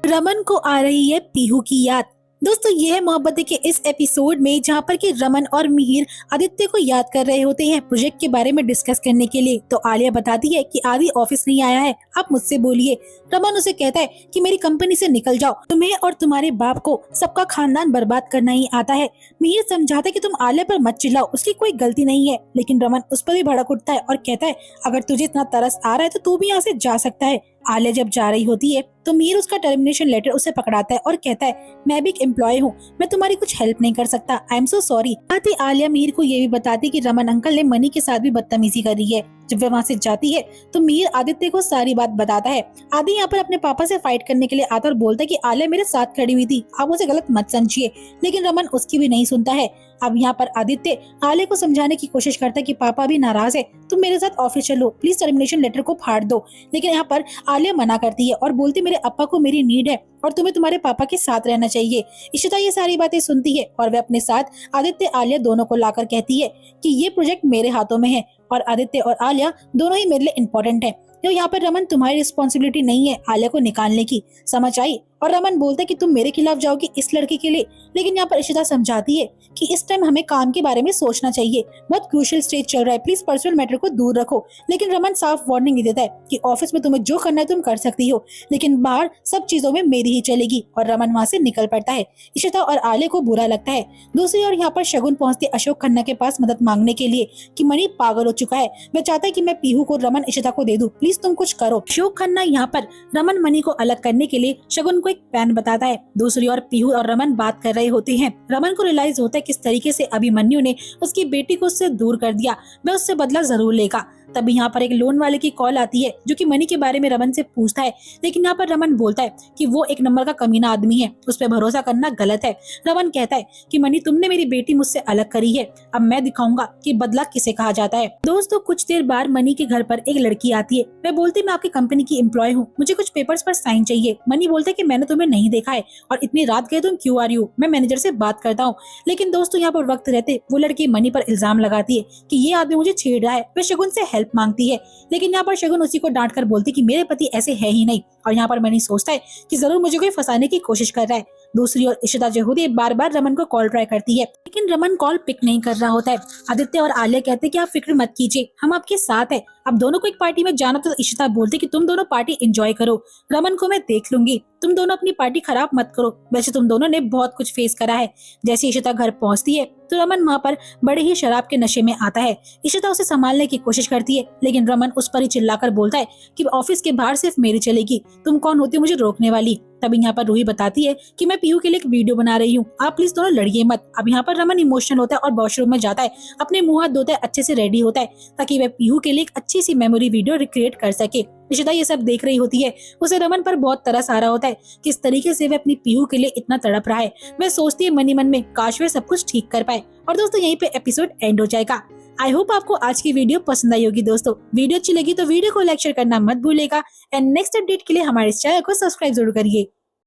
रमन को आ रही है पीहू की याद। दोस्तों ये है मोहब्बतें के इस एपिसोड में जहाँ पर कि रमन और मिहिर आदित्य को याद कर रहे होते हैं प्रोजेक्ट के बारे में डिस्कस करने के लिए। तो आलिया बताती है कि आदि ऑफिस नहीं आया है, आप मुझसे बोलिए। रमन उसे कहता है कि मेरी कंपनी से निकल जाओ, तुम्हें और तुम्हारे बाप को सबका खानदान बर्बाद करना ही आता है। मिहिर समझाता है कि तुम आलिया पर मत चिल्लाओ, उसकी कोई गलती नहीं है। लेकिन रमन उस पर भी भड़क उठता है और कहता है अगर तुझे इतना तरस आ रहा है तो तू भी यहाँ से जा सकता है। आलिया जब जा रही होती है तो मीर उसका टर्मिनेशन लेटर उसे पकड़ाता है और कहता है मैं भी एक एम्प्लॉय हूँ, मैं तुम्हारी कुछ हेल्प नहीं कर सकता, आई एम सो सॉरी। साथ ही आलिया मीर को ये भी बताती है कि रमन अंकल ने मनी के साथ भी बदतमीजी करी है। जब वह वहाँ से जाती है तो मीर आदित्य को सारी बात बताता है। आदि यहाँ पर अपने पापा से फाइट करने के लिए आता है और बोलता है कि आलिया मेरे साथ खड़ी हुई थी, आप उसे गलत मत समझिए। लेकिन रमन उसकी भी नहीं सुनता है। अब यहाँ पर आदित्य आलिया को समझाने की कोशिश करता है कि पापा भी नाराज है, तुम मेरे साथ ऑफिस चलो, प्लीज टर्मिनेशन लेटर को फाड़ दो। लेकिन यहाँ पर आलिया मना करती है और बोलती मेरे अप्पा को मेरी नीड है और तुम्हें तुम्हारे पापा के साथ रहना चाहिए। इशिता ये सारी बातें सुनती है और वह अपने साथ आदित्य आलिया दोनों को लाकर कहती है कि ये प्रोजेक्ट मेरे हाथों में है और आदित्य और आलिया दोनों ही मेरे लिए इम्पोर्टेंट है। तो यहाँ पर रमन तुम्हारी रिस्पॉन्सिबिलिटी नहीं है आलिया को निकालने की, समझ आई। और रमन बोलता है कि तुम मेरे खिलाफ जाओगी इस लड़के के लिए। लेकिन यहाँ पर इशिता समझाती है कि इस टाइम हमें काम के बारे में सोचना चाहिए, बहुत क्रूशियल स्टेज चल रहा है, प्लीज पर्सनल मैटर को दूर रखो। लेकिन रमन साफ वार्निंग दे देता है कि ऑफिस में तुम्हें जो करना है तुम कर सकती हो, लेकिन बाहर सब चीजों में मेरी ही चलेगी। और रमन वहाँ से निकल पड़ता है। इशिता और आलिया को बुरा लगता है। दूसरी ओर यहाँ पर शगुन पहुंचती है अशोक खन्ना के पास मदद मांगने के लिए कि मणि पागल हो चुका है, वह चाहता है कि मैं पीहू को रमन इशिता को दे दूं, प्लीज तुम कुछ करो। अशोक खन्ना यहाँ पर रमन मणि को अलग करने के लिए शगुन को एक प्लान बताता है। दूसरी ओर पीहू और रमन बात कर रहे होते हैं। रमन को रियलाइज होता है किस तरीके से अभिमन्यु ने उसकी बेटी को उससे दूर कर दिया, वह उससे बदला जरूर लेगा। तभी यहाँ पर एक लोन वाले की कॉल आती है जो कि मनी के बारे में रमन से पूछता है। लेकिन यहाँ पर रमन बोलता है कि वो एक नंबर का कमीना आदमी है, उस पर भरोसा करना गलत है। रमन कहता है कि मनी तुमने मेरी बेटी मुझसे अलग करी है, अब मैं दिखाऊंगा कि बदला किसे कहा जाता है। दोस्तों कुछ देर बाद मनी के घर पर एक लड़की आती है। वह बोलती मैं आपकी कंपनी की एम्प्लॉय हूँ, मुझे कुछ पेपर्स पर साइन चाहिए। मनी बोलता है कि मैंने तुम्हें नहीं देखा है और इतनी रात गए तुम क्यों आ रही हो, मैं मैनेजर से बात करता हूँ। लेकिन दोस्तों यहाँ पर वक्त रहते वो लड़की मनी पर इल्जाम लगाती है कि ये आदमी मुझे छेड़ रहा है। वह शगुन से हेल्प मांगती है। लेकिन यहाँ पर शगुन उसी को डांट कर बोलती कि मेरे पति ऐसे है ही नहीं। और यहाँ पर मनी सोचता है कि जरूर मुझे कोई फंसाने की कोशिश कर रहा है। दूसरी ओर इशिता जो होती है बार बार रमन को कॉल ट्राई करती है, लेकिन रमन कॉल पिक नहीं कर रहा होता है। आदित्य और आलिया कहते हैं कि आप फिक्र मत कीजिए, हम आपके साथ हैं। अब दोनों को एक पार्टी में जाना तो इशिता बोलती कि तुम दोनों पार्टी एंजॉय करो, रमन को मैं देख लूंगी, तुम दोनों अपनी पार्टी खराब मत करो, वैसे तुम दोनों ने बहुत कुछ फेस करा है। जैसे इशिता घर पहुंचती है तो रमन वहाँ पर बड़े ही शराब के नशे में आता है। इशिता उसे संभालने की कोशिश करती है लेकिन रमन उस पर ही चिल्लाकर बोलता है कि ऑफिस के बाहर सिर्फ मेरी चलेगी, तुम कौन होती हो मुझे रोकने वाली। तभी यहाँ पर रूही बताती है कि मैं पीहू के लिए एक वीडियो बना रही हूँ, आप प्लीज दोनों लड़िए मत। अब यहाँ पर रमन इमोशनल होता है और वॉशरूम में जाता है, अपने मुंह हाथ धोता है, अच्छे से रेडी होता है ताकि वह पीहू के लिए एक अच्छी सी मेमोरी वीडियो रिक्रिएट कर सके। इशिता ये सब देख रही होती है, उसे रमन पर बहुत तरस आ रहा होता है किस तरीके से वह अपनी पीहू के लिए इतना तड़प रहा है। वह सोचती है मनी मन में काश वह सब कुछ ठीक कर पाए। और दोस्तों यहीं पे एपिसोड एंड हो जाएगा। आई होप आपको आज की वीडियो पसंद आई होगी। दोस्तों वीडियो अच्छी लगी तो वीडियो को लाइक शेयर करना मत भूलेगा एंड नेक्स्ट अपडेट के लिए हमारे चैनल को सब्सक्राइब जरूर करिए।